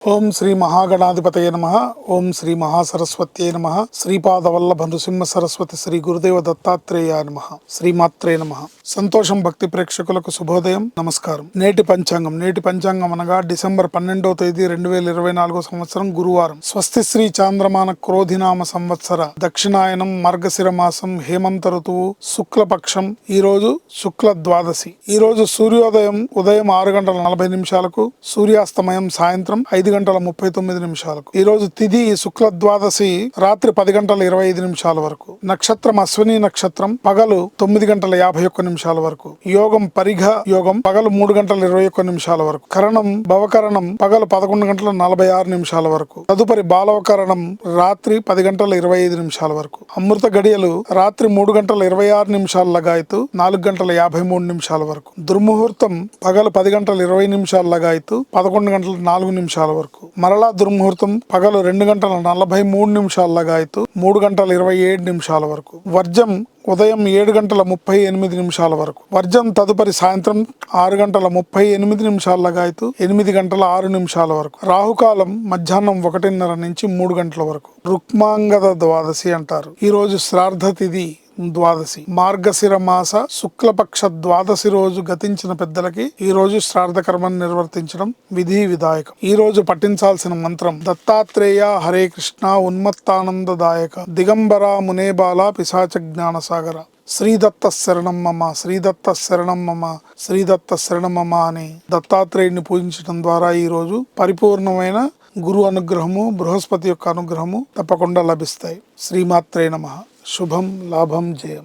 ఓం శ్రీ మహాగణాధిపతయ నమః. ఓం శ్రీ మహాసరస్వత్యై నమః. శ్రీపాదవల్లభ నృసింహ సరస్వతి శ్రీ గురుదేవ దత్తాత్రేయాయ నమః. శ్రీమాత్రే నమః. సంతోషం భక్తి ప్రేక్షకులకు శుభోదయం, నమస్కారం. నేటి పంచాంగం అనగా డిసెంబర్ 12వ తేదీ 2024 సంవత్సరం గురువారం. స్వస్తి శ్రీ చాంద్రమాన క్రోధినామ సంవత్సర దక్షిణాయనం మార్గశిర మాసం హేమంత ఋతువు శుక్లపక్షం. ఈ రోజు శుక్ల ద్వాదశి. ఈ రోజు సూర్యోదయం ఉదయం 6:40 సూర్యాస్తమయం సాయంత్రం 5:39. ఈ రోజు తిథి శుక్ల ద్వాదశి రాత్రి 10:25 వరకు. నక్షత్రం అశ్విని నక్షత్రం పగలు 9:51 వరకు. యోగం పరిఘ యోగం పగలు 3:21 వరకు. కరణం భవకరణం పగలు 11:46 వరకు. తదుపరి బాలవకరణం రాత్రి 10:25 వరకు. అమృత గడియలు రాత్రి 3:26 లగాయతు 4:53 వరకు. దుర్ముహూర్తం పగలు 10:20 లగాయతు 11:04 వరకు. మరలా దుర్ముహూర్తం పగలు 2:43 లగాయతు 3:27 వరకు. వర్జం ఉదయం 7:38 వరకు. వర్జం తదుపరి సాయంత్రం 6:38 లగాయతు 8:06 వరకు. రాహుకాలం మధ్యాహ్నం 1:30 నుంచి 3 గంటల వరకు. రుక్మాంగద ద్వాదశి అంటారు. ఈ రోజు శ్రాద్ధ తిథి ద్వాదశి. మార్గశిర మాస శుక్లపక్ష ద్వాదశి రోజు గతించిన పెద్దలకి ఈ రోజు శ్రాద్ధ కర్మను నిర్వర్తించడం విధి విధాయకం. ఈ రోజు పఠించాల్సిన మంత్రం దత్తాత్రేయ హరే కృష్ణ ఉన్మత్తానందదాయక దిగంబర మునేబాల పిశాచ జ్ఞాన సాగర శ్రీదత్త శరణం మమ శ్రీదత్త శరణం మమ శ్రీదత్త శరణం మమ అని దత్తాత్రేయుని పూజించడం ద్వారా ఈ రోజు పరిపూర్ణమైన గురు అనుగ్రహము, బృహస్పతి యొక్క అనుగ్రహము తప్పకుండా లభిస్తాయి. శ్రీమాత్రే నమః. శుభం లాభం జయం.